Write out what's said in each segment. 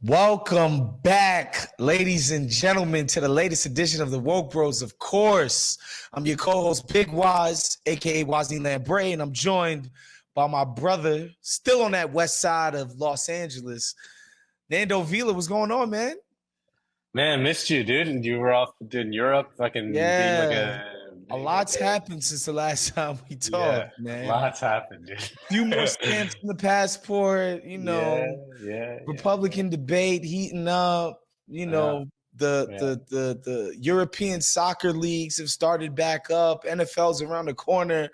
Welcome back, ladies and gentlemen, to the latest edition of the Woke Bros. Of course, I'm your co-host, Big Wos, aka Wos and Nando, and I'm joined by my brother, still on that west side of Los Angeles, Nando Vila. What's going on, man? Man, missed you, dude. You were off in Europe, fucking being A lot's happened since the last time we talked, man. Lots happened, dude. A few more stamps in the passport, Republican debate heating up, the European soccer leagues have started back up. NFL's around the corner.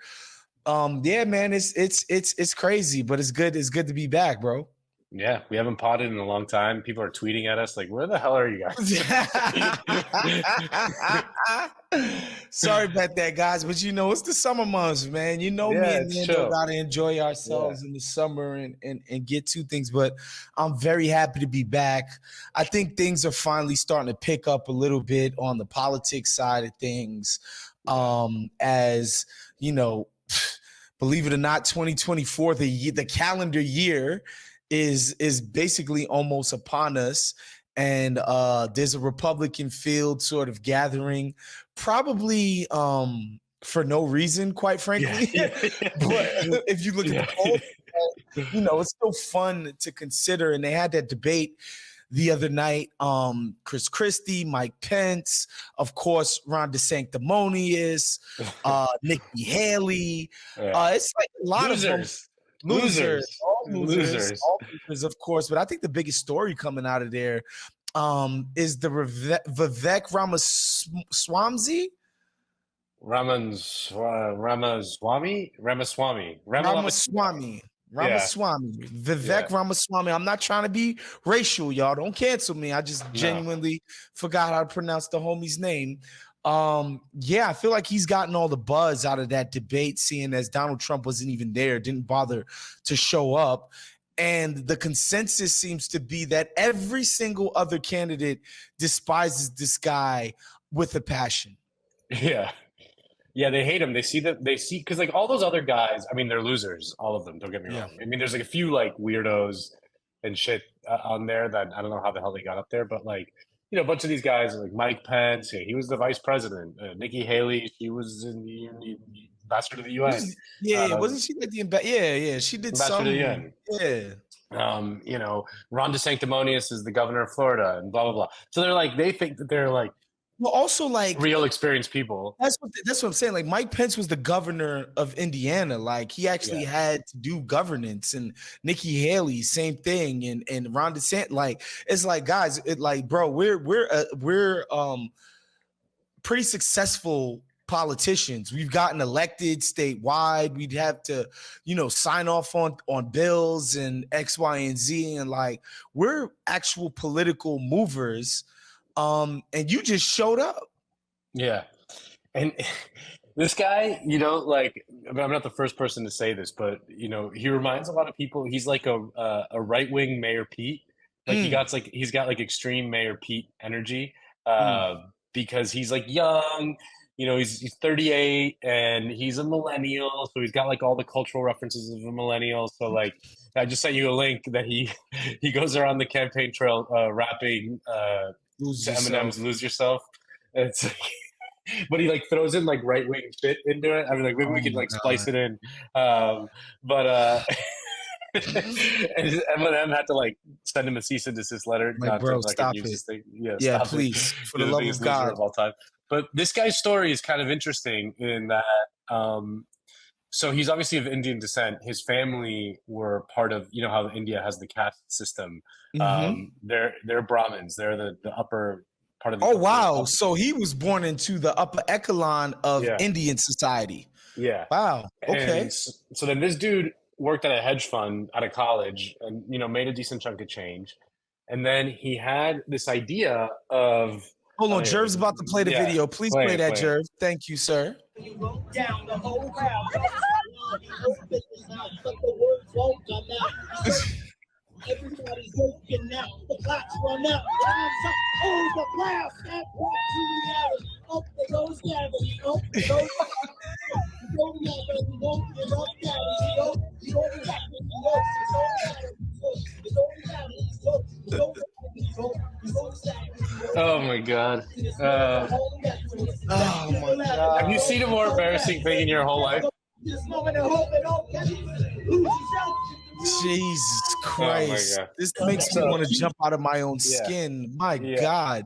Man, it's crazy, but it's good. It's good to be back, bro. Yeah, we haven't potted in a long time. People are tweeting at us like, where the hell are you guys? Sorry about that, guys, but it's the summer months, man. Me and Nando gotta enjoy ourselves in the summer and get to things, but I'm very happy to be back. I think things are finally starting to pick up a little bit on the politics side of things. As you know, believe it or not, 2024, the calendar year is basically almost upon us, and there's a Republican field sort of gathering, probably for no reason, quite frankly. But if you look at the polls, it's still fun to consider. And they had that debate the other night. Chris Christie, Mike Pence, of course, Ron DeSanctimonious, Nikki Haley. It's like a lot of them. Losers, of course. But I think the biggest story coming out of there is the Vivek Ramaswamy. Vivek Ramaswamy. I'm not trying to be racial, y'all. Don't cancel me. I just genuinely forgot how to pronounce the homie's name. I feel like he's gotten all the buzz out of that debate, seeing as Donald Trump wasn't even there, didn't bother to show up. And the consensus seems to be that every single other candidate despises this guy with a passion. Yeah, they hate him. They see because like all those other guys, I mean, they're losers, all of them. Don't get me wrong. I mean, there's like a few like weirdos and shit on there that I don't know how the hell they got up there, but like, a bunch of these guys like Mike Pence, he was the vice president. Nikki Haley, she was in the ambassador to the UN. Wasn't she like the she did ambassador to the UN. Ron DeSanctimonious is the governor of Florida, and blah blah blah. So they're like, they think that they're like, well, also like real experienced people. That's what I'm saying. Like Mike Pence was the governor of Indiana. Like he actually had to do governance, and Nikki Haley, same thing, and Ron DeSantis. Like it's like, guys, bro, we're pretty successful politicians. We've gotten elected statewide. We'd have to, sign off on bills and X, Y, and Z, and like we're actual political movers. And you just showed up. Yeah. And this guy, like, I mean, I'm not the first person to say this, but, he reminds a lot of people. He's like a right-wing Mayor Pete. Like he's got like extreme Mayor Pete energy because he's like young, he's 38 and he's a millennial. So he's got like all the cultural references of a millennial. So like, I just sent you a link that he goes around the campaign trail rapping Eminem's "Lose Yourself." It's like, but he like throws in like right wing shit into it. I mean, like maybe we could like splice it in, but and Eminem had to like send him a cease and desist letter. Like, bro, stop it. Yeah, please, for the love of God, of all time. But this guy's story is kind of interesting in that. So he's obviously of Indian descent. His family were part of, how India has the caste system. They're Brahmins. They're the upper part of the. Oh, wow. So he was born into the upper echelon of Indian society. Yeah. Wow. Okay. And so then this dude worked at a hedge fund out of college and, made a decent chunk of change. And then he had this idea of. Hold on, Jerv's about to play the video. Please play that, Jerv. Thank you, sir. You wrote down the whole crowd. Everybody's joking now. The clock's run out. Time's up. Oh, the blast. That brought to reality. Up the goes gravity. Up the goes. Oh my god. Oh my god. Have you seen a more embarrassing thing in your whole life? Jesus Christ. Oh my god. This makes me want to jump out of my own skin. My God.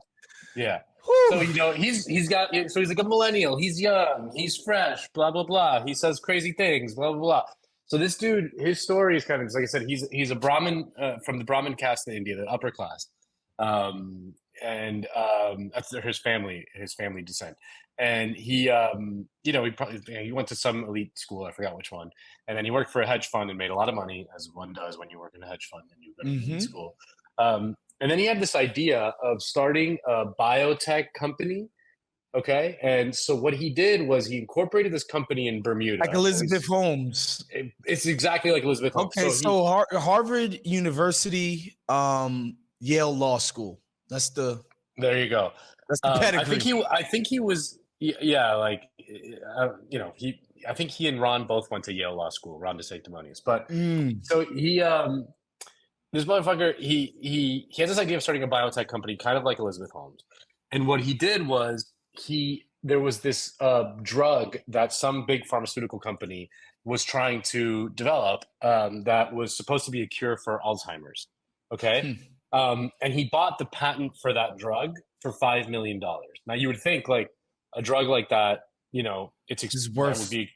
Yeah. Whew. So he's like a millennial. He's young. He's fresh. Blah blah blah. He says crazy things. Blah blah blah. So this dude, his story is kind of like I said. He's a Brahmin from the Brahmin caste in India, the upper class, and that's his family descent. And he he went to some elite school. I forgot which one. And then he worked for a hedge fund and made a lot of money, as one does when you work in a hedge fund and you go to elite school. And then he had this idea of starting a biotech company. Okay. And so what he did was he incorporated this company in Bermuda. Like Elizabeth Holmes. It's exactly like Elizabeth Holmes. Okay. So Harvard University, Yale Law School. There you go. That's the pedigree. I think he was, like, I think he and Ron both went to Yale Law School, Ron DeSanctimonious. But so this motherfucker, he has this idea of starting a biotech company, kind of like Elizabeth Holmes. And what he did was there was this drug that some big pharmaceutical company was trying to develop that was supposed to be a cure for Alzheimer's. Okay. And he bought the patent for that drug for $5 million. Now you would think like a drug like that, it's worth would be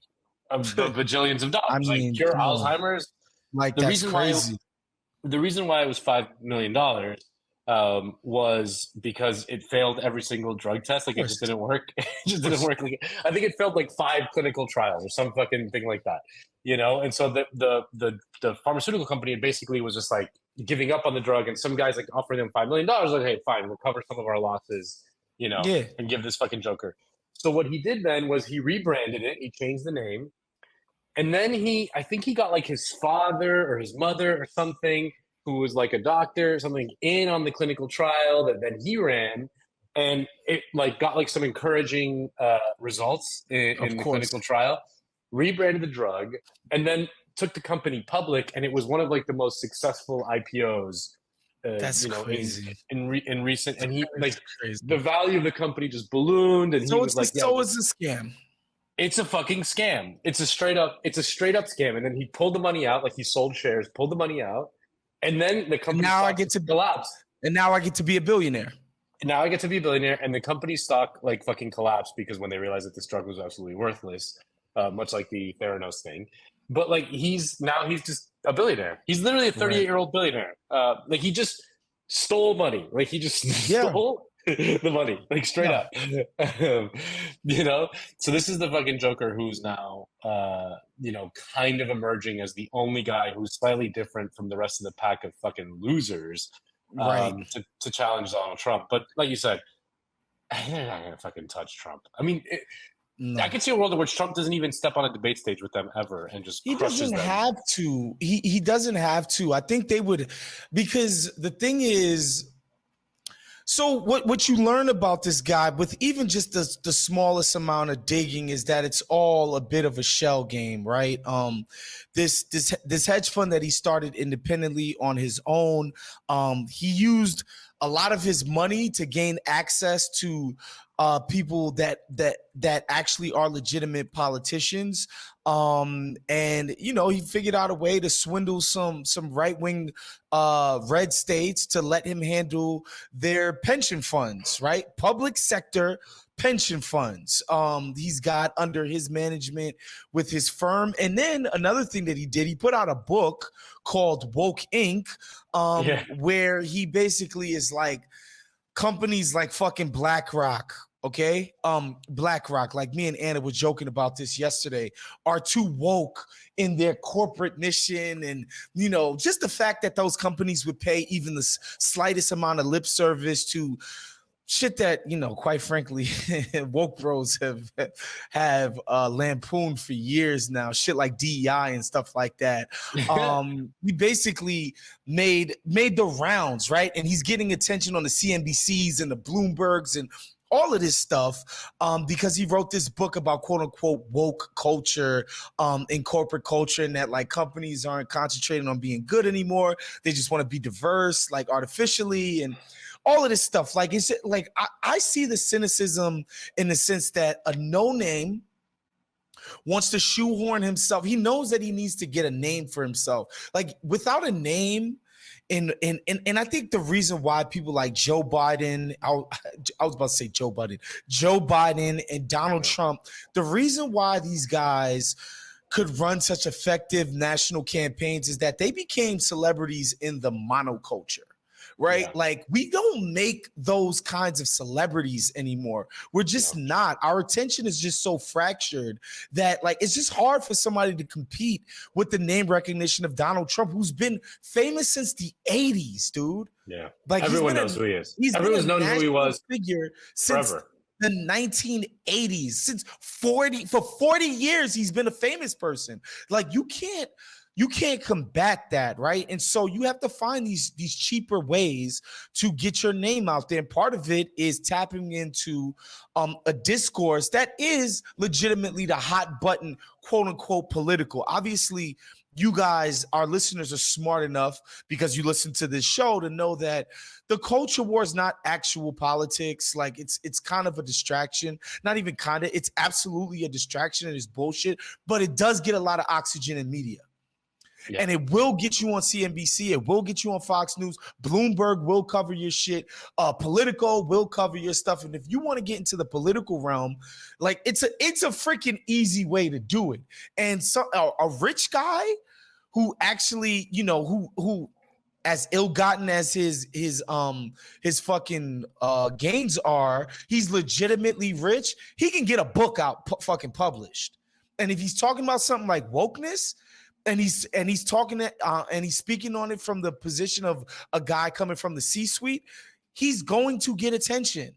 bajillions of dollars. I mean, like cure Alzheimer's. Like that's crazy. The reason why it was $5 million was because it failed every single drug test. Like it just didn't work. It just didn't work. Like, I think it failed like 5 clinical trials or some fucking thing like that. And so the pharmaceutical company basically was just like giving up on the drug, and some guys like offering them $5 million. Like, hey, fine, we'll cover some of our losses, and give this fucking joker. So what he did then was he rebranded it. He changed the name. And then I think he got like his father or his mother or something who was like a doctor or something in on the clinical trial that then he ran. And it like got like some encouraging results in the clinical trial, rebranded the drug, and then took the company public. And it was one of like the most successful IPOs. That's crazy. In recent, and he like crazy. The value of the company just ballooned, and so he was like, "So it's a scam." It's a fucking scam. It's a straight up scam. And then he pulled the money out, like he sold shares, pulled the money out, and then the company now I get to collapse. And now I get to be a billionaire. Now I get to be a billionaire, and the company's stock like fucking collapsed because when they realized that this drug was absolutely worthless, much like the Theranos thing. But like he's just a billionaire. He's literally a 38-year-old billionaire. Like he just stole money. Like he just stole the money, like straight up. So this is the fucking Joker who's now kind of emerging as the only guy who's slightly different from the rest of the pack of fucking losers to challenge Donald Trump. But like you said, they're not gonna fucking touch Trump. I mean, I could see a world in which Trump doesn't even step on a debate stage with them ever and just crushes them. Have to. He doesn't have to. I think they would, because the thing is, so what you learn about this guy with even just the smallest amount of digging is that it's all a bit of a shell game, right? This hedge fund that he started independently on his own, he used a lot of his money to gain access to people that actually are legitimate politicians. And he figured out a way to swindle some right-wing red states to let him handle their pension funds, right? Public sector pension funds. He's got under his management with his firm. And then another thing that he did, he put out a book called Woke Inc., where he basically is like companies like fucking BlackRock, okay? BlackRock, like me and Anna were joking about this yesterday, are too woke in their corporate mission. And, just the fact that those companies would pay even the slightest amount of lip service to shit that, quite frankly, woke bros have lampooned for years now, shit like DEI and stuff like that. He basically made the rounds, right? And he's getting attention on the CNBCs and the Bloombergs and all of this stuff because he wrote this book about quote unquote woke culture in corporate culture, and that like companies aren't concentrating on being good anymore. They just want to be diverse, like artificially, and all of this stuff. Like, is it like I see the cynicism in the sense that a no name wants to shoehorn himself. He knows that he needs to get a name for himself. Like, without a name, and I think the reason why people like Joe Biden, I was about to say Joe Biden and Donald Trump, the reason why these guys could run such effective national campaigns is that they became celebrities in the monoculture. Right? Yeah. Like, we don't make those kinds of celebrities anymore. We're just not. Our attention is just so fractured that, like, it's just hard for somebody to compete with the name recognition of Donald Trump, who's been famous since the 80s, dude. Yeah. Like, everyone knows who he is. Everyone's known who he was figure since forever. The 1980s. Since 40 years, he's been a famous person. Like, you can't combat that, right? And so you have to find these cheaper ways to get your name out there. And part of it is tapping into a discourse that is legitimately the hot button, quote unquote, political. Obviously, you guys, our listeners, are smart enough because you listen to this show to know that the culture war is not actual politics. Like, it's kind of a distraction. Not even kind of, it's absolutely a distraction and it's bullshit, but it does get a lot of oxygen in media. Yeah. And it will get you on CNBC. It will get you on Fox News. Bloomberg will cover your shit. Politico will cover your stuff. And if you want to get into the political realm, like, it's a freaking easy way to do it. And so a rich guy who actually, you know, who as ill-gotten as his fucking gains are, he's legitimately rich. He can get a book out fucking published. And if he's talking about something like wokeness, and he's talking and he's speaking on it from the position of a guy coming from the C-suite, he's going to get attention,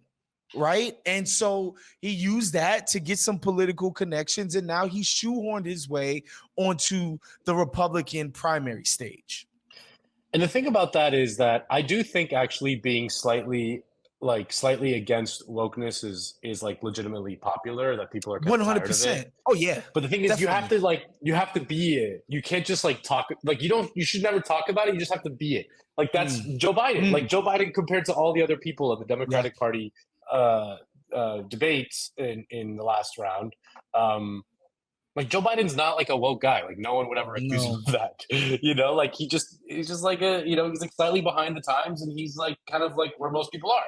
right? And so he used that to get some political connections, and now he shoehorned his way onto the Republican primary stage. And the thing about that is that I do think actually being slightly against wokeness is like legitimately popular, that people are 100%. Oh yeah. But the thing is, definitely. you have to be it. You can't just like talk, like you should never talk about it. You just have to be it. Like, that's Joe Biden. Like, Joe Biden compared to all the other people in the Democratic Party debates in the last round. Like, Joe Biden's not like a woke guy. Like, no one would ever accuse him of that. You know, like, he's just like he's like slightly behind the times, and he's like kind of like where most people are.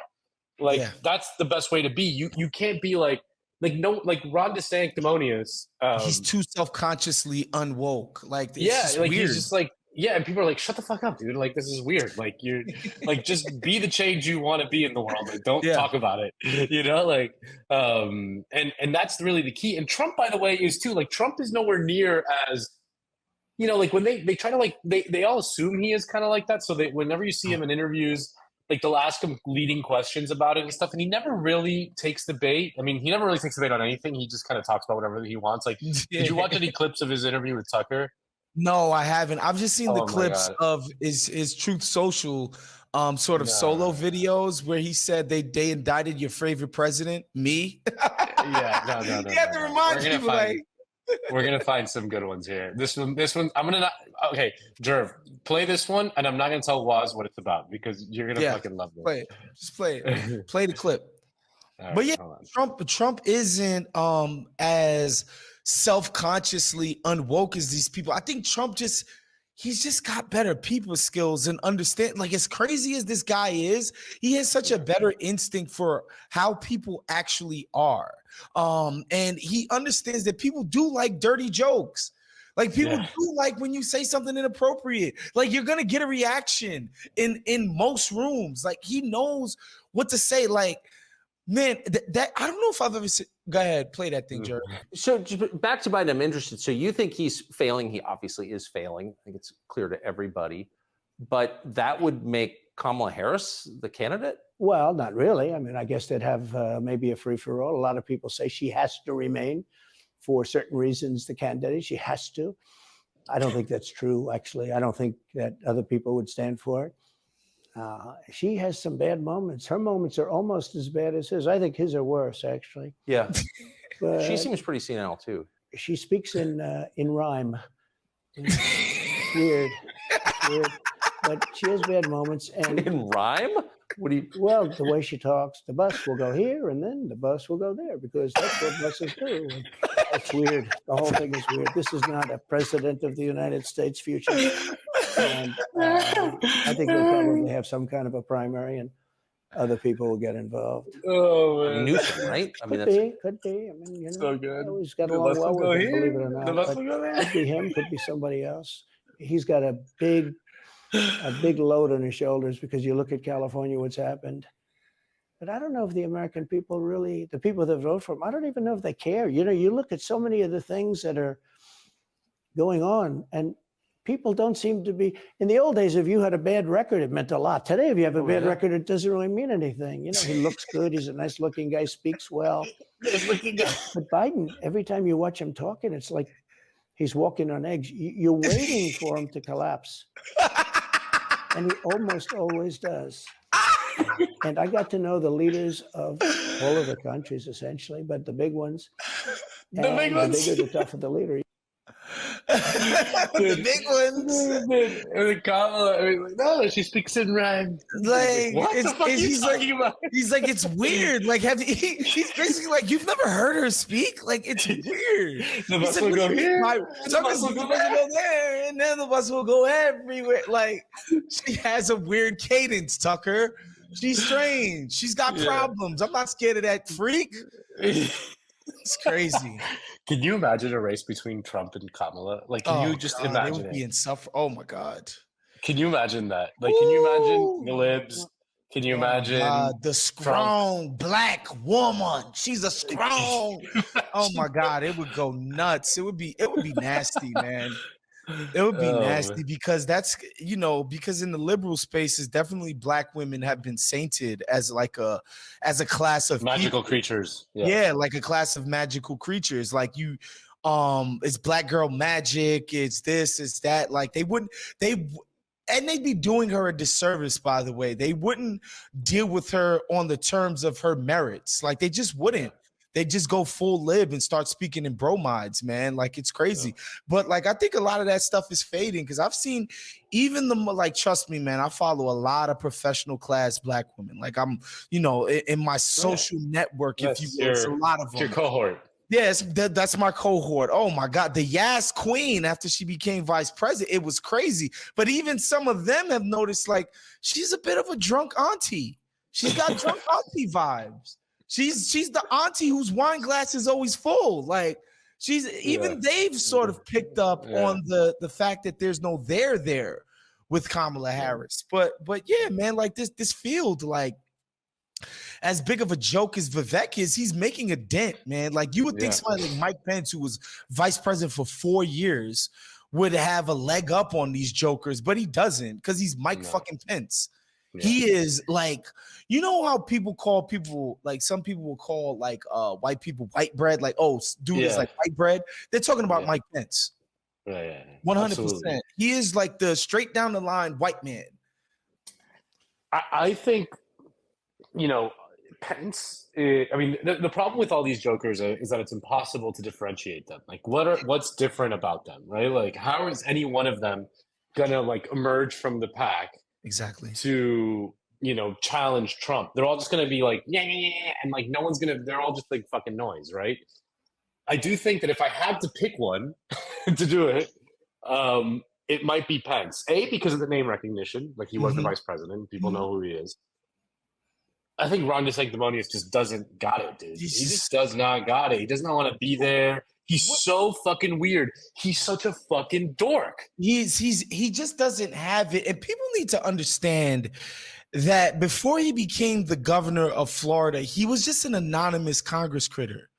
Like, that's the best way to be. You can't be like Ron DeSanctimonious. He's too self-consciously unwoke. Like, it's like weird. He's just like, and people are like, shut the fuck up, dude. Like, this is weird. Like, you're like, just be the change you want to be in the world. Like, don't talk about it. You know, like, and that's really the key. And Trump, by the way, is too. Like, Trump is nowhere near as, you know, like, when they try to, like, they all assume he is kind of like that. So whenever you see him in interviews, like, they'll ask him leading questions about it and stuff, and he never really takes the bait. I mean, he never really takes the bait on anything. He just kind of talks about whatever he wants. Like, did you watch any clips of his interview with Tucker? No, I haven't. I've just seen the clips of his Truth Social solo videos where he said they indicted your favorite president, me. No. You have to remind people, like, we're gonna find some good ones here. This one, I'm gonna not. Okay, Jerv, play this one, and I'm not gonna tell Wos what it's about because you're gonna fucking love this. Play it. Just play it. Play the clip. Right, but yeah, Trump isn't as self-consciously unwoke as these people. I think Trump he's just got better people skills and understand. Like, as crazy as this guy is, he has such a better instinct for how people actually are. And he understands that people do like dirty jokes. Like, people do like when you say something inappropriate. Like, you're gonna get a reaction in most rooms. Like, he knows what to say. Like, man, that I don't know if I've ever seen. Go ahead, play that thing, Jerry. So back to Biden, I'm interested. So you think he's failing? He obviously is failing. I think it's clear to everybody. But that would make Kamala Harris the candidate? Well, not really. I mean, I guess they'd have maybe a free-for-all. A lot of people say she has to remain for certain reasons the candidate. She has to. I don't think that's true, actually. I don't think that other people would stand for it. She has some bad moments. Her moments are almost as bad as his. I think his are worse, actually. Yeah. She seems pretty senile, too. She speaks in rhyme. Weird. But she has bad moments. And in rhyme? What do you? Well, the way she talks, the bus will go here and then the bus will go there because that's what buses do. And it's weird. The whole thing is weird. This is not a president of the United States future. And I think they'll probably have some kind of a primary and other people will get involved. Oh, man. Newsom, right? I mean, Could be. I mean, so good. I always got along well with him, believe it or not. The bus will go there. Could be him, could be somebody else. He's got a big load on his shoulders because you look at California, what's happened. But I don't know if the American people really, the people that vote for him, I don't even know if they care. You know, you look at so many of the things that are going on and people don't seem to be, in the old days, if you had a bad record, it meant a lot. Today, if you have a bad record, it doesn't really mean anything. You know, he looks good. He's a nice looking guy, speaks well. Nice looking guy. But Biden, every time you watch him talking, it's like he's walking on eggs. You're waiting for him to collapse. And he almost always does. And I got to know the leaders of all of the countries, essentially, but the big ones. The big ones. The bigger, the tougher the leader. The big ones. And Kamala, I mean, no, she speaks in rhyme. Like, what the fuck are you talking about? He's like, it's weird. Like, he's basically like, you've never heard her speak? Like, it's weird. The bus will go here. The bus will go there, and then the bus will go everywhere. Like, she has a weird cadence, Tucker. She's strange. She's got problems. I'm not scared of that freak. It's crazy. Can you imagine a race between Trump and Kamala? Like, can you just imagine it? Would be oh my God. Can you imagine that? Like, can you imagine the libs? Can you imagine the strong black woman? She's a strong. Oh my God, it would go nuts. It would be nasty, man. It would be nasty because that's, you know, because in the liberal spaces, definitely black women have been sainted as like a class of magical creatures. Yeah, like a class of magical creatures. Like it's black girl magic. It's this, it's that. Like and they'd be doing her a disservice, by the way. They wouldn't deal with her on the terms of her merits. Like they just wouldn't. They just go full lib and start speaking in bromides, man. Like it's crazy. Yeah. But like, I think a lot of that stuff is fading because I've seen even trust me, man, I follow a lot of professional class black women. Like I'm, you know, in my social network, if you will, it's a lot of them. Your cohort. Yes, that's my cohort. Oh my God, the Yas Queen after she became vice president, it was crazy. But even some of them have noticed like she's a bit of a drunk auntie. She's got drunk auntie vibes. She's the auntie whose wine glass is always full. Like they've sort of picked up on the fact that there's no there with Kamala Harris. But yeah, man, like this field, like as big of a joke as Vivek is, he's making a dent, man. Like you would think somebody like Mike Pence, who was vice president for 4 years, would have a leg up on these jokers, but he doesn't because he's Mike fucking Pence. Yeah. He is like, you know how people call people, like some people will call like white people white bread, like, oh, dude is like white bread. They're talking about Mike Pence. 100%. He is like the straight down the line white man. I think, you know, Pence, I mean, the problem with all these jokers is that it's impossible to differentiate them. Like what's different about them, right? Like how is any one of them gonna like emerge from the pack? Exactly. To, you know, challenge Trump. They're all just going to be like, yeah, and like no one's going to, they're all just like fucking noise, right? I do think that if I had to pick one to do it, it might be Pence. A, because of the name recognition, like he was the vice president, people know who he is. I think Ron DeSanctimonious just doesn't got it, dude. He just does not got it. He does not want to be there. He's so fucking weird. He's such a fucking dork. He just doesn't have it. And people need to understand that before he became the governor of Florida, he was just an anonymous Congress critter.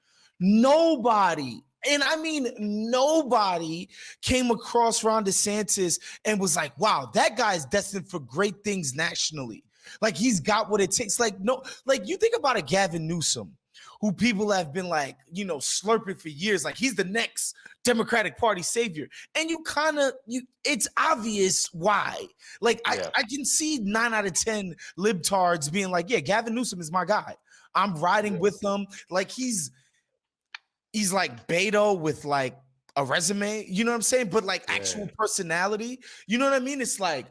Nobody, and I mean nobody, came across Ron DeSantis and was like, wow, that guy is destined for great things nationally. Like he's got what it takes. Like, no, like you think about a Gavin Newsom, who people have been like, you know, slurping for years. Like he's the next Democratic Party savior. And it's obvious why. Like I can see 9 out of 10 libtards being like, yeah, Gavin Newsom is my guy. I'm riding with him. Like he's like Beto with like a resume, you know what I'm saying? But like actual personality, you know what I mean? It's like,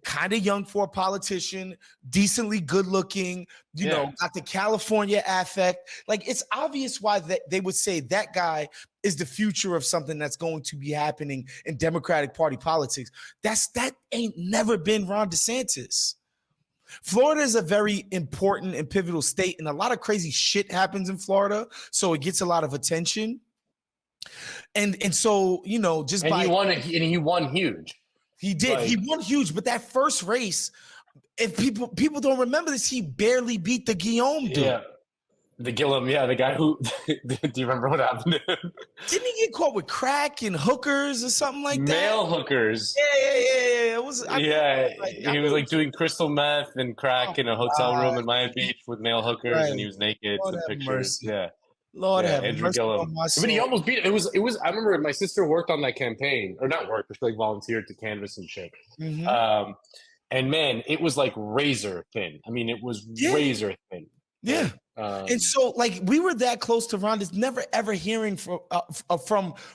kind of young for a politician, decently good looking, you know, got the California affect. Like, it's obvious why they would say that guy is the future of something that's going to be happening in Democratic Party politics. That ain't never been Ron DeSantis. Florida is a very important and pivotal state, and a lot of crazy shit happens in Florida, so it gets a lot of attention. And so, you know, just and by he won huge. He did. He won huge, but that first race, if people don't remember this, he barely beat the Guillaume dude. Yeah. The Gillum, the guy who do you remember what happened to him? Didn't he get caught with crack and hookers or something like that? Male hookers. Yeah. It was he was like doing crystal meth and crack in a hotel room in Miami Beach with male hookers, and he was naked. Lord some have pictures. Mercy. Yeah. Lord have Andrew mercy Gillum. on my soul. But he almost beat it. It was I remember my sister worked on that campaign, or not worked, but she like volunteered to canvass and shit. Mm-hmm. And man, it was like razor thin. I mean, it was razor thin. Yeah. And so, like, we were that close to Ron. Never ever hearing from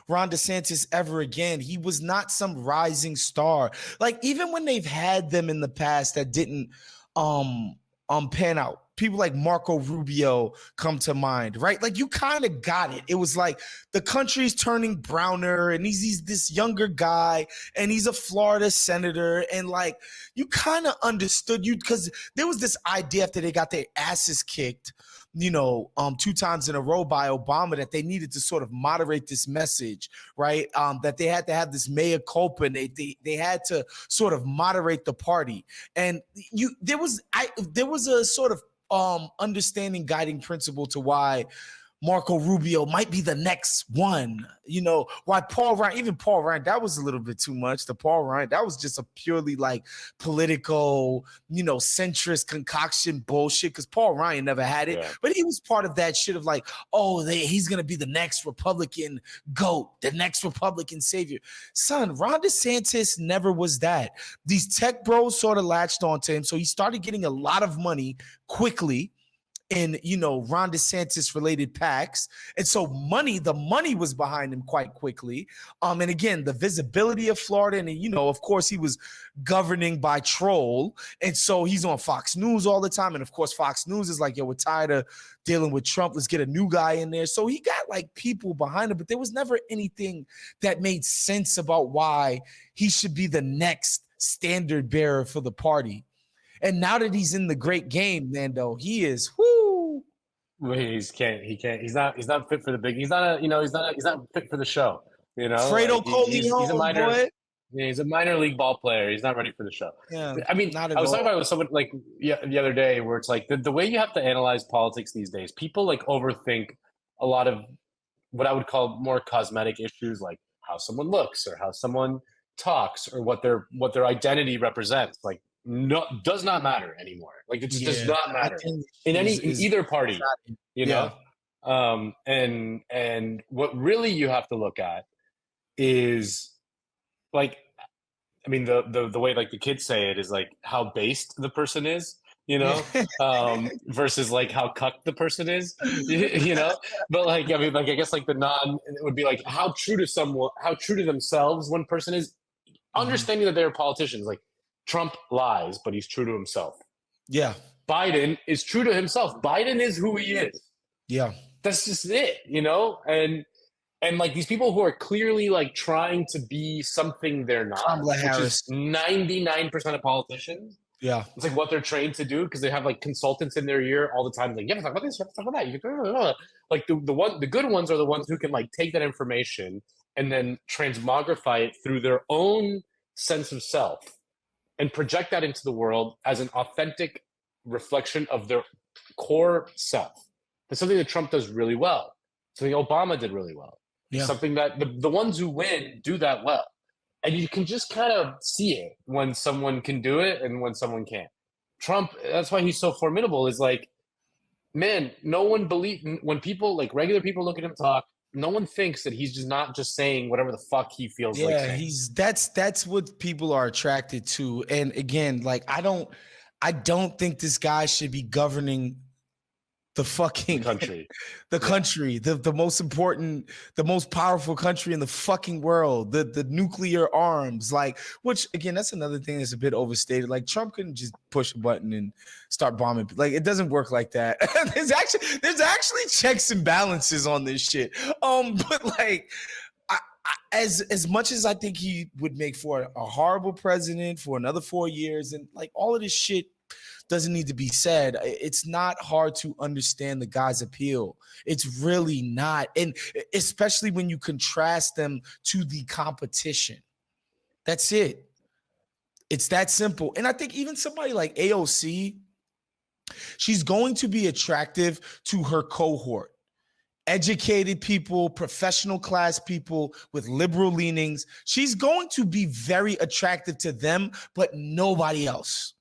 Ron DeSantis ever again. He was not some rising star. Like, even when they've had them in the past that didn't pan out. People like Marco Rubio come to mind, right? Like, you kind of got it. It was like the country's turning browner, and he's this younger guy, and he's a Florida senator, and like you kind of understood you because there was this idea after they got their asses kicked, you know, 2 times in a row by Obama, that they needed to sort of moderate this message, right? That they had to have this mea culpa, and they had to sort of moderate the party. And there was a sort of understanding guiding principle to why Marco Rubio might be the next one, you know, why Paul Ryan, that was a little bit too much. The Paul Ryan, that was just a purely like political, you know, centrist concoction bullshit, because Paul Ryan never had it, but he was part of that shit of like, he's going to be the next Republican GOAT, the next Republican savior. Son, Ron DeSantis never was that. These tech bros sort of latched onto him, so he started getting a lot of money quickly in, you know, Ron DeSantis related PACs. And so the money was behind him quite quickly. And again, the visibility of Florida, and, you know, of course he was governing by troll. And so he's on Fox News all the time. And of course, Fox News is like, yo, we're tired of dealing with Trump. Let's get a new guy in there. So he got like people behind him, but there was never anything that made sense about why he should be the next standard bearer for the party. And now that he's in the great game, Nando, he is He's not fit for the big. He's not fit for the show. You know, Fredo Coleon, he's a minor. boy. Yeah, he's a minor league ball player. He's not ready for the show. Yeah, I mean, I was talking about it with someone like the other day, where it's like the way you have to analyze politics these days. People like overthink a lot of what I would call more cosmetic issues, like how someone looks or how someone talks or what their identity represents. Like, does not matter anymore. Like, it just does not matter in either party, you know? And what really you have to look at is, like, I mean, the way like the kids say it is like how based the person is, you know, versus like how cucked the person is, you know. But like, I mean, like, I guess like it would be like how true to themselves one person is, understanding that they're politicians. Like, Trump lies, but he's true to himself. Yeah. Biden is true to himself. Biden is who he is. Yeah. That's just it, you know? And like these people who are clearly like trying to be something they're not, Kamala Harris. Which is 99% of politicians. Yeah. It's like what they're trained to do, because they have like consultants in their ear all the time. Like, you have to talk about this, you have to talk about that. Like the good ones are the ones who can like take that information and then transmogrify it through their own sense of self and project that into the world as an authentic reflection of their core self. That's something that Trump does really well. Something Obama did really well. Yeah. Something that the ones who win do that well. And you can just kind of see it when someone can do it and when someone can't. Trump, that's why he's so formidable, is like, man, no one when people, like regular people look at him talk, no one thinks that he's just not just saying whatever the fuck he feels like saying. That's what people are attracted to. And again, like I don't think this guy should be governing the fucking country, the most important, the most powerful country in the fucking world, the nuclear arms, like, which again, that's another thing that's a bit overstated. Like Trump couldn't just push a button and start bombing. Like it doesn't work like that. there's actually checks and balances on this shit. But like as much as I think he would make for a horrible president for another 4 years, and like all of this shit doesn't need to be said. It's not hard to understand the guy's appeal. It's really not. And especially when you contrast them to the competition. That's it. It's that simple. And I think even somebody like AOC, she's going to be attractive to her cohort. Educated people, professional class people with liberal leanings. She's going to be very attractive to them, but nobody else.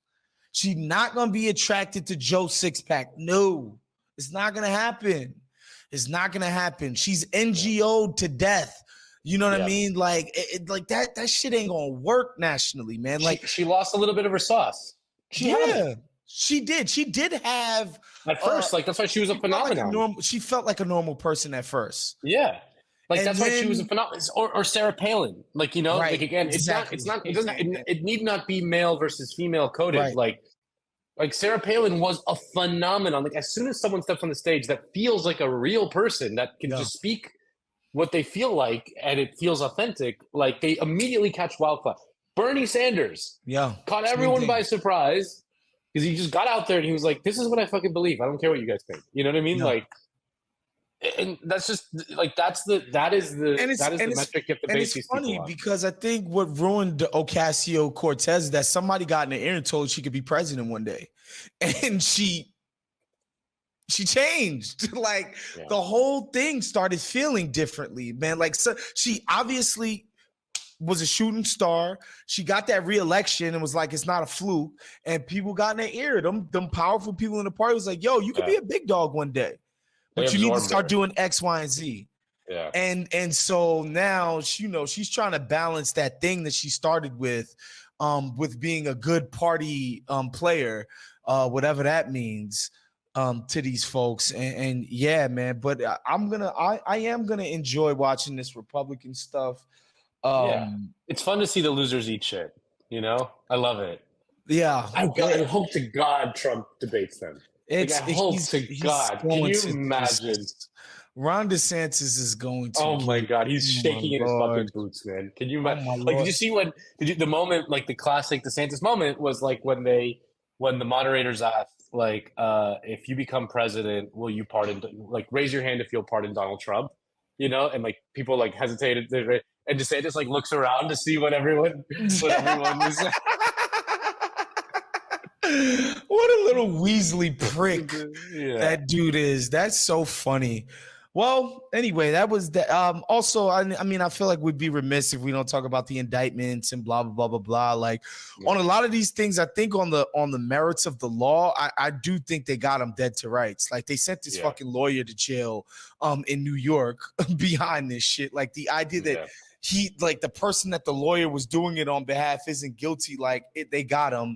She's not going to be attracted to Joe Sixpack. No, it's not going to happen. It's not going to happen. She's NGO'd to death. You know what I mean? Like, like that shit ain't going to work nationally, man. Like she lost a little bit of her sauce. She did. She did have at first. Like that's why she was a phenomenon. She felt like a normal person at first. Yeah. Like and that's why she was a phenomenon. Or Sarah Palin. Like, you know, right, like again, exactly. It need not be male versus female coded. Right. Like Sarah Palin was a phenomenon. Like as soon as someone steps on the stage that feels like a real person that can just speak what they feel like and it feels authentic, like they immediately catch wildfire. Bernie Sanders caught everyone by surprise because he just got out there and he was like, this is what I fucking believe. I don't care what you guys think. You know what I mean? Like, and that's just like that is the metric you have to base these people on. It's funny because I think what ruined Ocasio-Cortez is that somebody got in the ear and told she could be president one day, and she changed. Like the whole thing started feeling differently, man. Like so she obviously was a shooting star. She got that re-election and was like, it's not a fluke. And people got in their ear. Them powerful people in the party was like, yo, you could be a big dog one day. But you need to start doing X, Y, and Z. Yeah. And so now, she's trying to balance that thing that she started with being a good party player, whatever that means to these folks. And yeah, man. But I am gonna enjoy watching this Republican stuff. It's fun to see the losers eat shit. You know, I love it. Yeah. I hope to God Trump debates them. I hope to God. Can you imagine? Ron DeSantis is going to. Oh my God, he's shaking in his fucking boots, man. Can you imagine? Like, did you see the moment? Like the classic DeSantis moment was like when the moderators asked, like, if you become president, will you pardon? Like, raise your hand if you'll pardon Donald Trump. You know, and like people like hesitated, and DeSantis like looks around to see what everyone was. What a little Weasley prick that dude is. That's so funny. Well, anyway, that was that. Also, I mean, I feel like we'd be remiss if we don't talk about the indictments and blah, blah, blah, blah, blah. Like on a lot of these things, I think on the merits of the law, I do think they got him dead to rights. Like they sent this fucking lawyer to jail in New York behind this shit. Like the idea that he, like the person that the lawyer was doing it on behalf isn't guilty. Like they got him.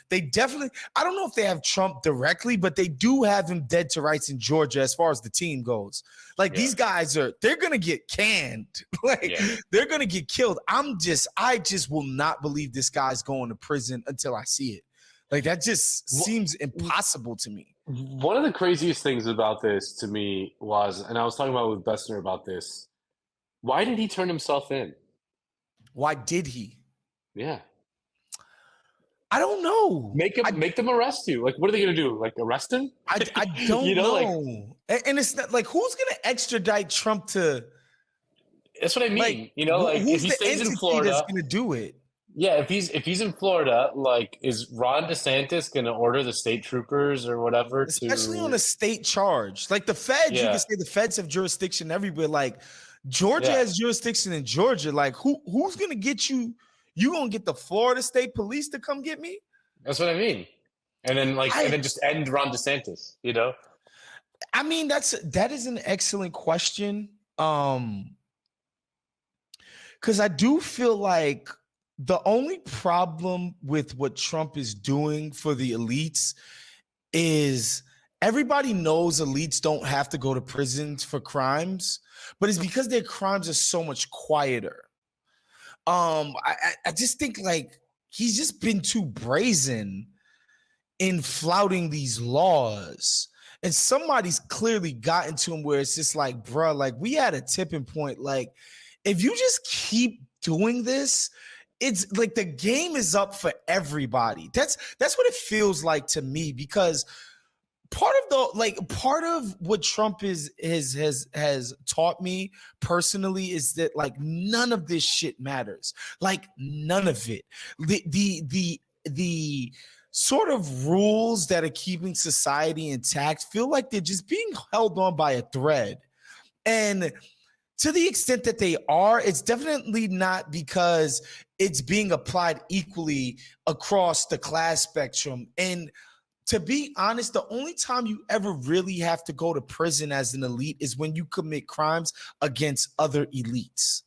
They definitely, I don't know if they have Trump directly, but they do have him dead to rights in Georgia as far as the team goes. Like these guys they're going to get canned. Like they're going to get killed. I just will not believe this guy's going to prison until I see it. Like that just seems impossible to me. One of the craziest things about this to me was, and I was talking about with Bessner about this, why did he turn himself in? Why did he? Yeah. I don't know. Make them arrest you. Like, what are they going to do? Like, arrest him? I don't know. Like, and it's not like, who's going to extradite Trump to? That's what I mean. Like, like who's if he the stays entity in Florida, that's going to do it? Yeah, if he's in Florida, like, is Ron DeSantis going to order the state troopers or whatever? Especially on a state charge. Like the feds, you can say the feds have jurisdiction everywhere. Like, Georgia has jurisdiction in Georgia. Like, who's gonna get you? You gonna get the Florida State Police to come get me? That's what I mean. And then and then just end Ron DeSantis. You know? I mean, that is an excellent question. Because I do feel like the only problem with what Trump is doing for the elites is everybody knows elites don't have to go to prisons for crimes, but it's because their crimes are so much quieter. I just think like he's just been too brazen in flouting these laws. And somebody's clearly gotten to him where it's just like, bro, like we had a tipping point. Like, if you just keep doing this, it's like the game is up for everybody. That's what it feels like to me, because part of what Trump has taught me personally is that like none of this shit matters. Like none of it. The sort of rules that are keeping society intact feel like they're just being held on by a thread. And to the extent that they are, it's definitely not because it's being applied equally across the class spectrum. And to be honest, the only time you ever really have to go to prison as an elite is when you commit crimes against other elites.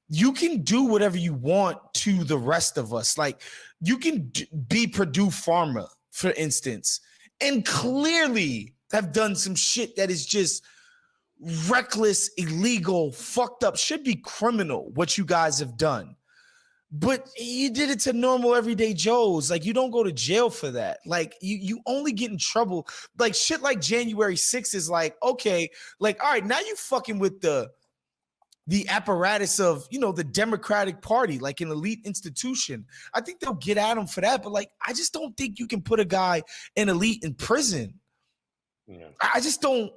You can do whatever you want to the rest of us. Like you can be Purdue Pharma, for instance, and clearly have done some shit that is just reckless, illegal, fucked up, should be criminal, what you guys have done. But you did it to normal everyday Joes. Like you don't go to jail for that. Like you only get in trouble. Like shit like January 6th is like, okay, like, all right, now you fucking with the apparatus of, you know, the Democratic Party, like an elite institution. I think they'll get at him for that. But like, I just don't think you can put a guy, an elite, in prison. Yeah. I just don't.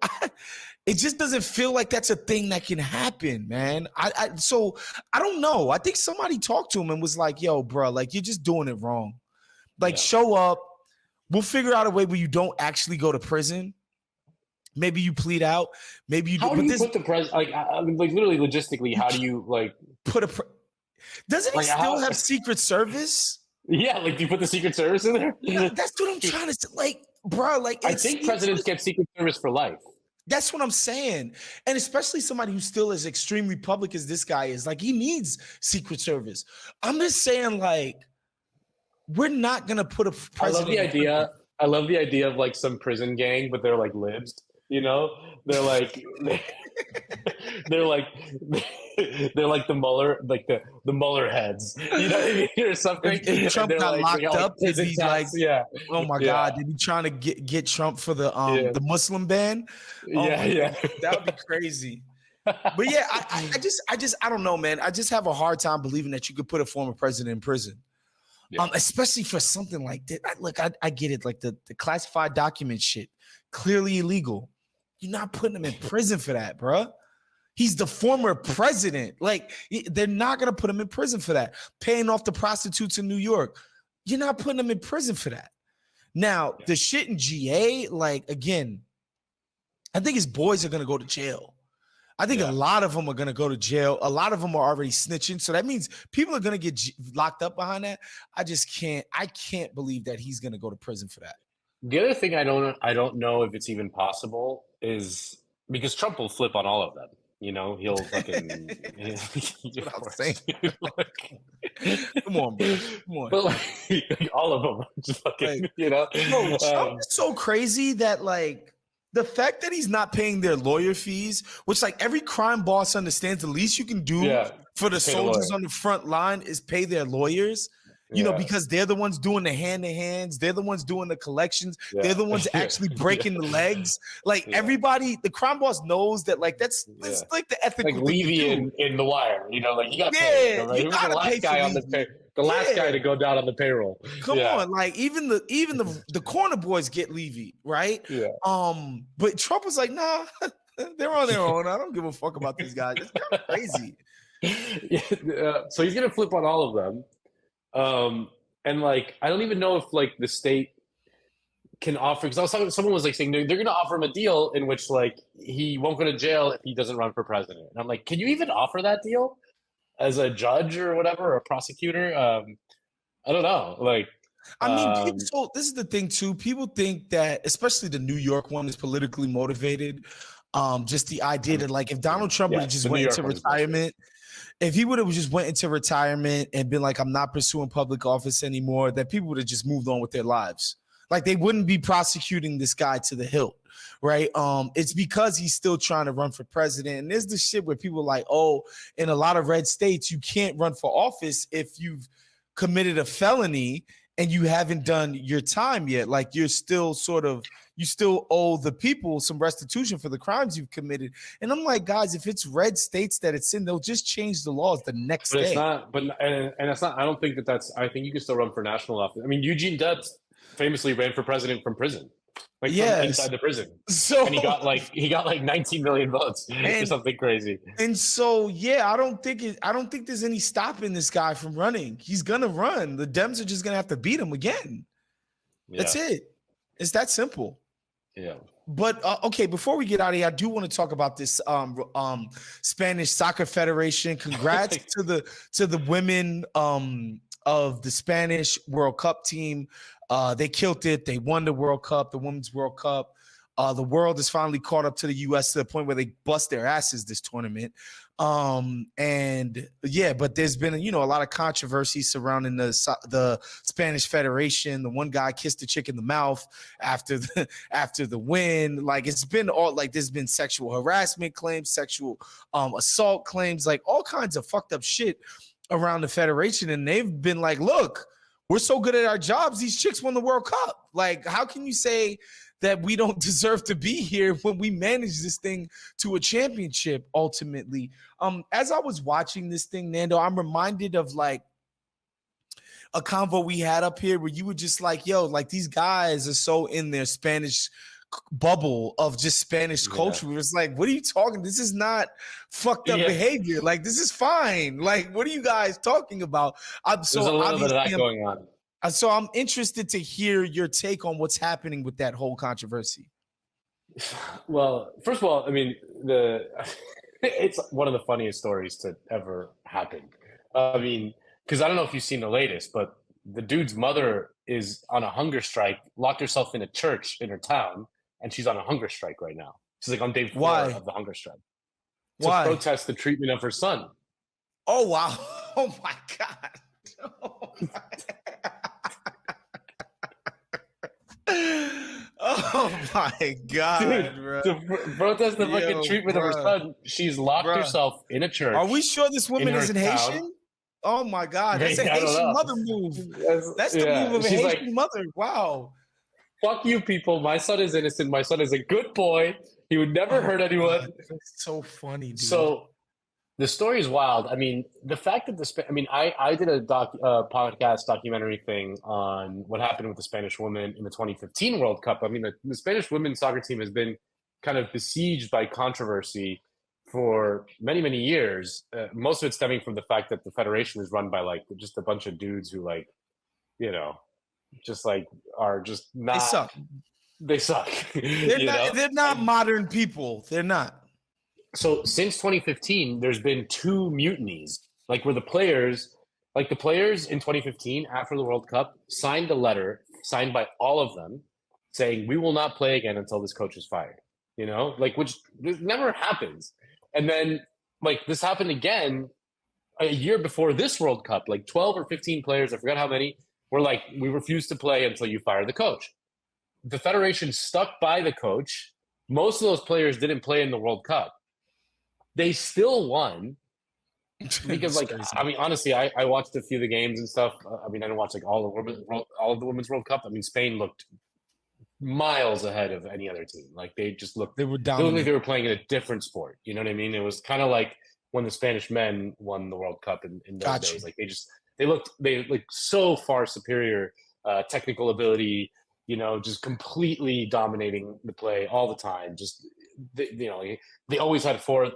It just doesn't feel like that's a thing that can happen, man. So I don't know. I think somebody talked to him and was like, yo, bro, like you're just doing it wrong. Like show up. We'll figure out a way where you don't actually go to prison. Maybe you plead out. Maybe you. How do you put the president? Like literally logistically, how do you like put a? Doesn't he still have Secret Service? Yeah, like do you put the Secret Service in there? Yeah, that's what I'm trying to say. Like, bro, like I think presidents get Secret Service for life. That's what I'm saying. And especially somebody who's still as extremely public as this guy is, like he needs Secret Service. I'm just saying, like, we're not gonna put a president. I love the idea of like some prison gang, but they're like libs. You know, they're like they're like the Mueller, like the Mueller heads. You know what I mean, or something. If Trump got like, locked up, he'd be like, yeah. Oh my God, they'd be trying to get Trump for the Muslim ban. Yeah. That would be crazy. But yeah, I don't know, man. I just have a hard time believing that you could put a former president in prison. Yeah. Especially for something like that. Look, I get it. Like the classified document shit, clearly illegal. You're not putting him in prison for that, bro. He's the former president. Like, they're not going to put him in prison for that. Paying off the prostitutes in New York. You're not putting him in prison for that. Now, the shit in GA, like, again, I think his boys are going to go to jail. I think a lot of them are going to go to jail. A lot of them are already snitching. So that means people are going to get locked up behind that. I can't believe that he's going to go to prison for that. The other thing I don't know if it's even possible is because Trump will flip on all of them. You know, he'll fucking. Come on, bro. Come on. But like, all of them, just fucking. Like, you know, bro, Trump is so crazy that like the fact that he's not paying their lawyer fees, which like every crime boss understands, the least you can do for the soldiers on the front line is pay their lawyers. You know, because they're the ones doing the hand-to-hands. They're the ones doing the collections. Yeah. They're the ones actually breaking the legs. Like everybody, the crime boss knows that. Like that's like the ethical. Like Levy in The Wire. You know, like you got paid. Right? He was the last guy on the last guy to go down on the payroll. Come on, like even the corner boys get Levy, right? Yeah. But Trump was like, nah, they're on their own. I don't give a fuck about these guys. It's kind of crazy. So he's gonna flip on all of them. And like I don't even know if like the state can offer, because someone was like saying they're gonna offer him a deal in which like he won't go to jail if he doesn't run for president. And I'm like, can you even offer that deal as a judge or whatever, or a prosecutor? I don't know. Like, I mean, so this is the thing too. People think that, especially the New York one, is politically motivated. Just the idea that like if Donald Trump would have just went into retirement. If he would have just went into retirement and been like, I'm not pursuing public office anymore, that people would have just moved on with their lives. Like they wouldn't be prosecuting this guy to the hilt, right? It's because he's still trying to run for president. And there's this shit where people are like, oh, in a lot of red states, you can't run for office if you've committed a felony and you haven't done your time yet. Like you're still you still owe the people some restitution for the crimes you've committed. And I'm like, guys, if it's red states that it's in, they'll just change the laws the next day. It's not, and it's not, I don't think I think you can still run for national office. I mean, Eugene Debs famously ran for president from prison. Like from inside the prison. So and he got like 19 million votes or something crazy. And so I don't think there's any stopping this guy from running. He's gonna run. The Dems are just gonna have to beat him again. Yeah. That's it. It's that simple. Yeah. But okay, before we get out of here, I do want to talk about this Spanish Soccer Federation. Congrats to the women of the Spanish World Cup team. They killed it. They won the World Cup, the Women's World Cup. The world has finally caught up to the U.S. to the point where they bust their asses this tournament. But there's been, a lot of controversy surrounding the Spanish Federation. The one guy kissed the chick in the mouth after the win. Like it's been there's been sexual harassment claims, sexual assault claims, like all kinds of fucked up shit around the federation. And they've been like, look, we're so good at our jobs. These chicks won the World Cup. Like, how can you say that we don't deserve to be here when we manage this thing to a championship ultimately? As I was watching this thing, Nando, I'm reminded of like a convo we had up here where you were just like, yo, like these guys are so in their Spanish bubble of just Spanish culture. It's like, what are you talking? This is not fucked up behavior. Like, this is fine. Like, what are you guys talking about? There's a little bit of that going on. So I'm interested to hear your take on what's happening with that whole controversy. Well, first of all, I mean, it's one of the funniest stories to ever happen. I mean, because I don't know if you've seen the latest, but the dude's mother is on a hunger strike, locked herself in a church in her town, and she's on a hunger strike right now. She's like on day 4 of the hunger strike. To protest the treatment of her son. Oh, wow. Oh, my God. Oh, my God, dude, bro. To protest the fucking treatment of her son, she's locked herself in a church. Are we sure this woman isn't Haitian? Oh, my God. That's a Haitian mother move. That's the move of a Haitian mother. Wow. Fuck you, people. My son is innocent. My son is a good boy. He would never hurt anyone. God, that's so funny, dude. So the story is wild. I mean, the fact that I did a podcast documentary thing on what happened with the Spanish women in the 2015 World Cup. I mean, the Spanish women's soccer team has been kind of besieged by controversy for many, many years. Most of it stemming from the fact that the federation is run by like just a bunch of dudes who like, just like are just not. They suck. They suck. They're not modern people. They're not. So since 2015, there's been 2 mutinies, like where the players in 2015 after the World Cup signed a letter signed by all of them saying we will not play again until this coach is fired. Which never happens. And then like this happened again a year before this World Cup, like 12 or 15 players, I forgot how many, were like, we refuse to play until you fire the coach. The federation stuck by the coach. Most of those players didn't play in the World Cup. They still won because, like, I mean, honestly, I watched a few of the games and stuff. I mean, I didn't watch like all of the Women's World Cup. I mean, Spain looked miles ahead of any other team. Like they just looked. They were dominant. They looked like they were playing in a different sport. You know what I mean? It was kind of like when the Spanish men won the World Cup in those days. Like they looked so far superior, technical ability. Just completely dominating the play all the time. Just they always had 4,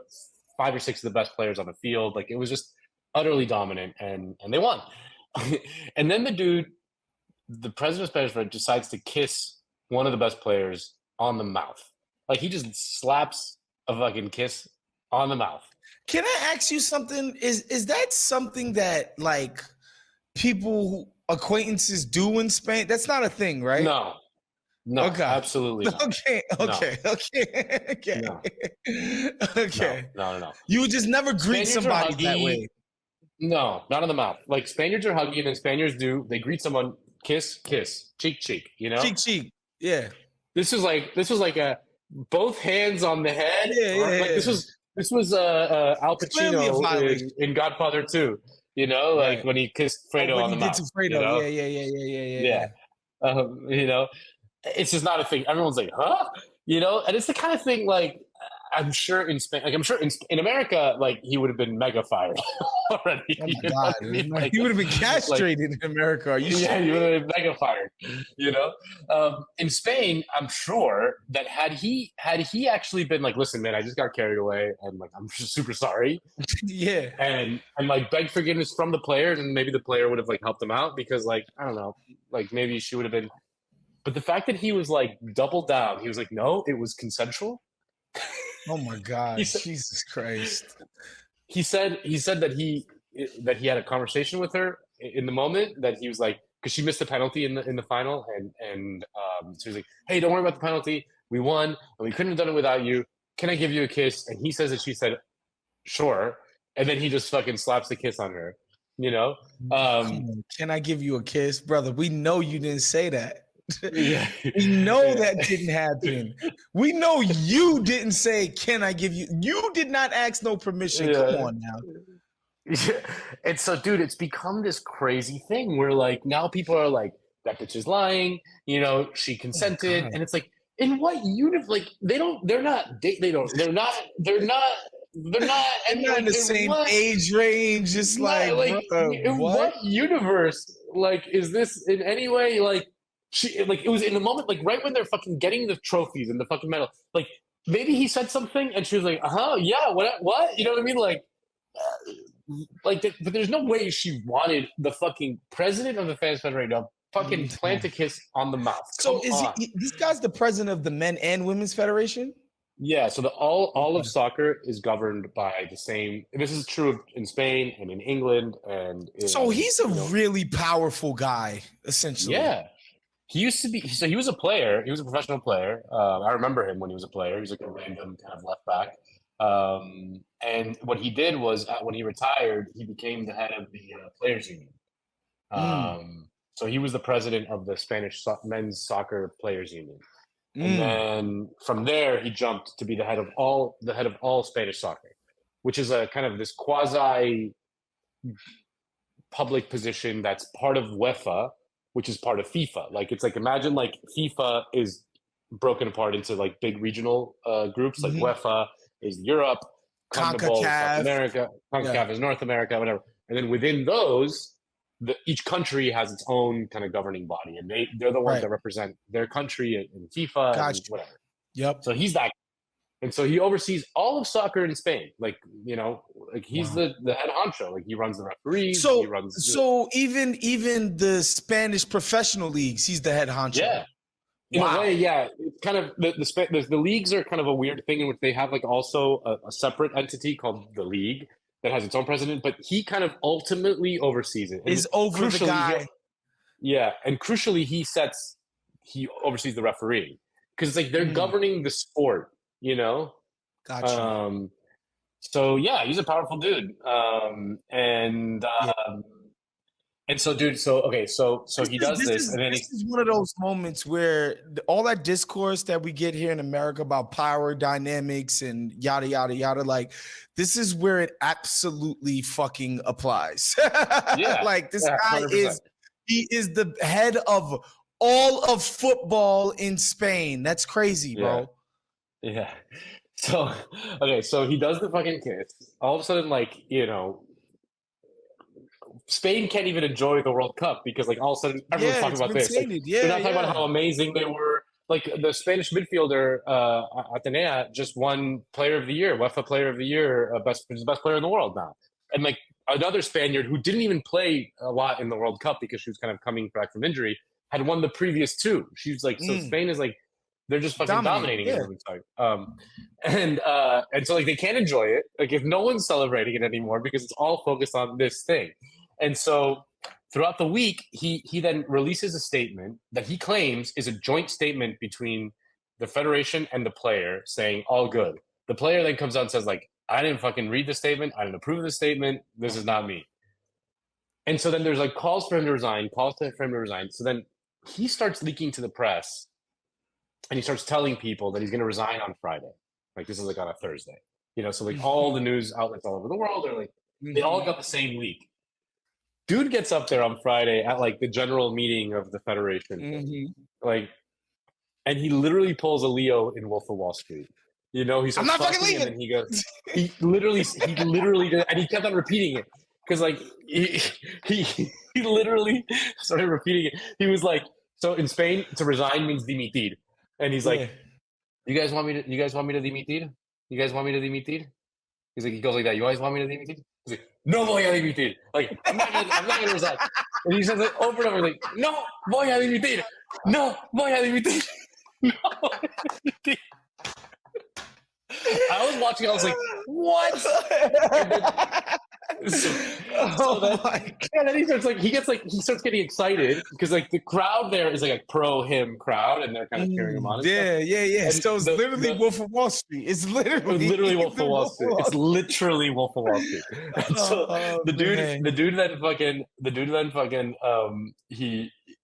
5 or 6 of the best players on the field. Like it was just utterly dominant, and they won. And then the president of Spanish Federation decides to kiss one of the best players on the mouth. Like he just slaps a fucking kiss on the mouth. Can I ask you something? Is that something that like acquaintances do in Spain? That's not a thing, right? No, okay. Absolutely not. Okay. No. You would just never greet somebody that way. No, not on the mouth. Like Spaniards are huggy, and then Spaniards they greet someone kiss, cheek, you know? Cheek. Yeah. This was like a both hands on the head. Yeah. Like this was Al Clearly a Pacino violation. in Godfather 2, you know, like when he kissed Fredo on the mouth. Fredo. You know? Yeah. You know, it's just not a thing. Everyone's like, huh? You know, and it's the kind of thing like I'm sure in Spain, like I'm sure in America, like he would have been mega fired already. Oh my God. I mean? Like, he would have been castrated in America. Are you yeah, sure? he would have been mega fired. You know, in Spain, I'm sure that had he actually been like, listen, man, I just got carried away, and like I'm just super sorry. Yeah, and like begged forgiveness from the players, and maybe the player would have like helped him out because like I don't know, like maybe she would have been. But the fact that he was like doubled down, he was like, no, it was consensual. Oh my God, Jesus Christ! He said that he had a conversation with her in the moment, that he was like, because she missed the penalty in the final, and so he's like, hey, don't worry about the penalty. We won, and we couldn't have done it without you. Can I give you a kiss? And he says that she said, sure, and then he just fucking slaps the kiss on her. You know, can I give you a kiss, brother? We know you didn't say that. Yeah. We know that didn't happen. We know you didn't say, can I give you? You did not ask no permission. Yeah. Come on now. Yeah. And so, dude, it's become this crazy thing where like now people are like, that bitch is lying. You know, she consented, and it's like, in what universe? Like they're not in the same age range. Just like bro, in what universe? Like, is this in any way like? She like it was in the moment, like right when they're fucking getting the trophies and the fucking medal. Like maybe he said something and she was like, yeah, what? You know what I mean? Like, but there's no way she wanted the fucking president of the Fans Federation to fucking plant a kiss on the mouth. So this guy's the president of the Men and Women's Federation? Yeah. So all of soccer is governed by the same. This is true in Spain and in England, and so he's a really powerful guy, essentially. Yeah. He used to be, so he was a player. He was a professional player. I remember him when he was a player. He was like a random kind of left back. And what he did was when he retired, he became the head of the Players Union. So he was the president of the Spanish Men's Soccer Players Union. And then from there, he jumped to be the head of all Spanish soccer, which is a kind of this quasi public position that's part of UEFA, which is part of FIFA. Like, it's like, imagine like FIFA is broken apart into like big regional groups. Like UEFA is Europe, CONCACAF, South America, CONCACAF is North America, whatever. And then within those, each country has its own kind of governing body, and they're the ones that represent their country in FIFA and whatever. Yep. So he's that. And so he oversees all of soccer in Spain. Like, you know, like he's the head honcho. Like he runs the referees. So even the Spanish professional leagues, he's the head honcho. Yeah. In a way, yeah. It's kind of the leagues are kind of a weird thing in which they have like also a separate entity called the league that has its own president, but he kind of ultimately oversees it. Is over the guy. And crucially, he oversees the referee, because it's like they're governing the sport. You know, gotcha. So yeah, he's a powerful dude, and so, dude. So okay, so he does this, and then this is one of those moments where all that discourse that we get here in America about power dynamics and yada yada yada, like this is where it absolutely fucking applies. Yeah, like this guy 100%. He is the head of all of football in Spain. That's crazy, bro. Yeah. So, okay, so he does the fucking kiss. All of a sudden, like, you know, Spain can't even enjoy the World Cup because, like, all of a sudden everyone's talking about this. Like, they're not talking about how amazing they were. Like, the Spanish midfielder, Atenea, just won Player of the Year, UEFA Player of the Year, best player in the world now. And, like, another Spaniard who didn't even play a lot in the World Cup because she was kind of coming back from injury had won the previous two. She's like, so Spain is like, they're just fucking dominating it every time. And so like they can't enjoy it. Like if no one's celebrating it anymore because it's all focused on this thing. And so throughout the week, he then releases a statement that he claims is a joint statement between the federation and the player saying all good. The player then comes out and says like, I didn't fucking read the statement. I didn't approve the statement. This is not me. And so then there's like calls for him to resign, So then he starts leaking to the press, and he starts telling people that he's going to resign on Friday. Like this is like on a Thursday, So like all the news outlets all over the world are like, they all got the same leak. Dude gets up there on Friday at like the general meeting of the Federation, like, and he literally pulls a Leo in Wolf of Wall Street. He starts I'm not talking, fucking leaving. and then he goes, he literally did, and he kept on repeating it because like he literally started repeating it. He was like, so in Spain, to resign means dimitir, and he's like, you guys want me to dimitir? You guys want me to dimitir? He's like, he goes like that. You guys want me to dimitir? He's like, no voy a dimitir. Like, I'm not gonna resign. And he says it over and over, like, no voy a dimitir. No voy a dimitir. No voy a dimitir. I was watching. I was like, "What?" And then he starts getting excited because like the crowd there is like a pro him crowd, and they're kind of cheering him on. Yeah. So it's literally Wolf of Wall Street. It's literally Wolf of Wall Street. It's literally Wolf of Wall Street. And so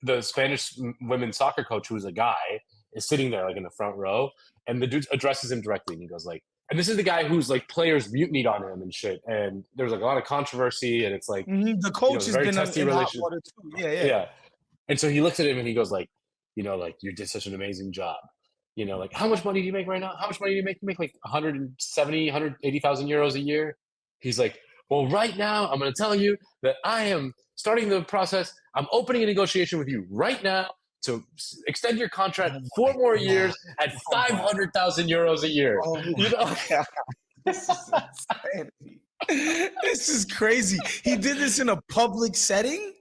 the Spanish women's soccer coach, who was a guy, is sitting there like in the front row. And the dude addresses him directly, and he goes like, and this is the guy who's like players mutinied on him and shit, and there's like a lot of controversy, and it's like the coach has been in hot water too. Yeah. And so he looks at him and he goes like, like you did such an amazing job. Like how much money do you make right now? How much money do you make? You make like 180,000 euros a year. He's like, well, right now I'm going to tell you that I am starting the process. I'm opening a negotiation with you right now to extend your contract 4 more years at 500,000 euros a year. This is insanity. This is crazy. He did this in a public setting?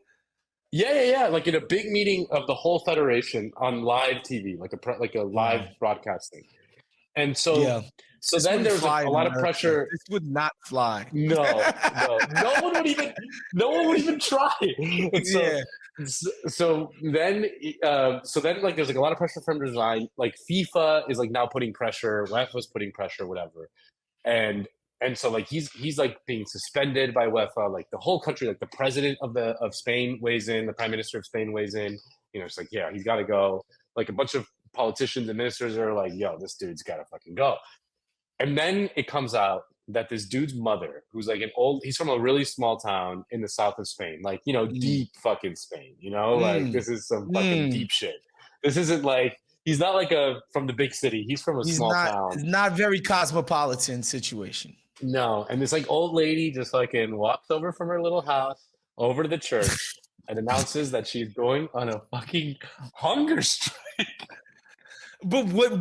Yeah. Like in a big meeting of the whole federation on live TV, like a live broadcasting. And so then there's a lot of pressure. This would not fly. No. No one would even try. So then like there's like a lot of pressure for him to resign. Like FIFA is like now putting pressure, UEFA's putting pressure, whatever. And so like he's like being suspended by UEFA, like the whole country, like the president of Spain weighs in, the prime minister of Spain weighs in. It's like, yeah, he's gotta go. Like a bunch of politicians and ministers are like, yo, this dude's gotta fucking go. And then it comes out that this dude's mother, who's like he's from a really small town in the south of Spain, like, deep fucking Spain, like this is some fucking deep shit. This isn't like, he's not like from the big city. He's from a small town. It's not very cosmopolitan situation. No. And this like old lady just fucking walks over from her little house over to the church and announces that she's going on a fucking hunger strike. But what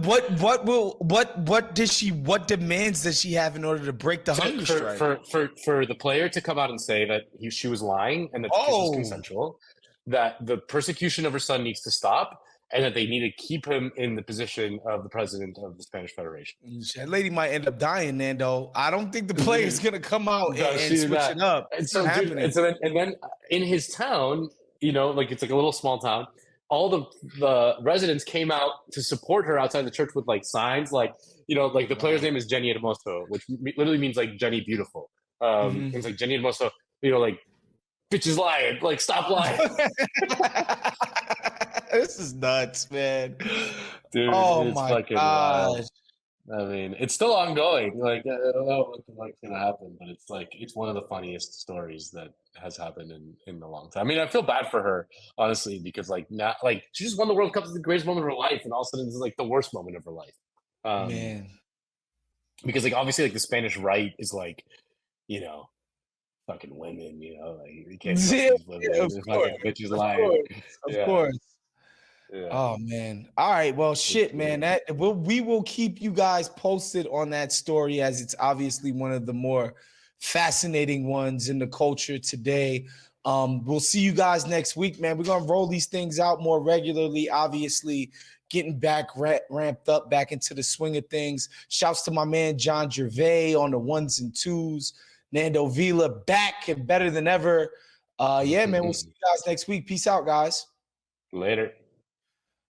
demands does she have in order to break the hunger strike? For the player to come out and say that she was lying and that this was consensual, that the persecution of her son needs to stop, and that they need to keep him in the position of the president of the Spanish Federation. That lady might end up dying, Nando. I don't think the player's gonna come out and switch it up. And so then in his town, like it's like a little small town. All the residents came out to support her outside the church with like signs, like like the player's name is Jenny Hermoso, which literally means like Jenny Beautiful. It's like Jenny Hermoso, like bitches lying, like stop lying. This is nuts, man. Dude, oh it's my fucking gosh. wild. I mean, it's still ongoing. Like, I don't know what's gonna happen, but it's like it's one of the funniest stories that has happened in a long time. I mean, I feel bad for her, honestly, because like now, like she just won the World Cup. It's the greatest moment of her life, and all of a sudden, it's like the worst moment of her life. Man, because like obviously, like the Spanish right is like, fucking women. Like you can't trust these women. Of course, bitches lying. Of course. Yeah. Oh man. All right. Well, shit, man. We will keep you guys posted on that story, as it's obviously one of the more fascinating ones in the culture today. We'll see you guys next week, man. We're gonna roll these things out more regularly. Obviously, getting back ramped up back into the swing of things. Shouts to my man John Gervais on the 1s and 2s. Nando Vila back and better than ever. Yeah, man. We'll see you guys next week. Peace out, guys. Later.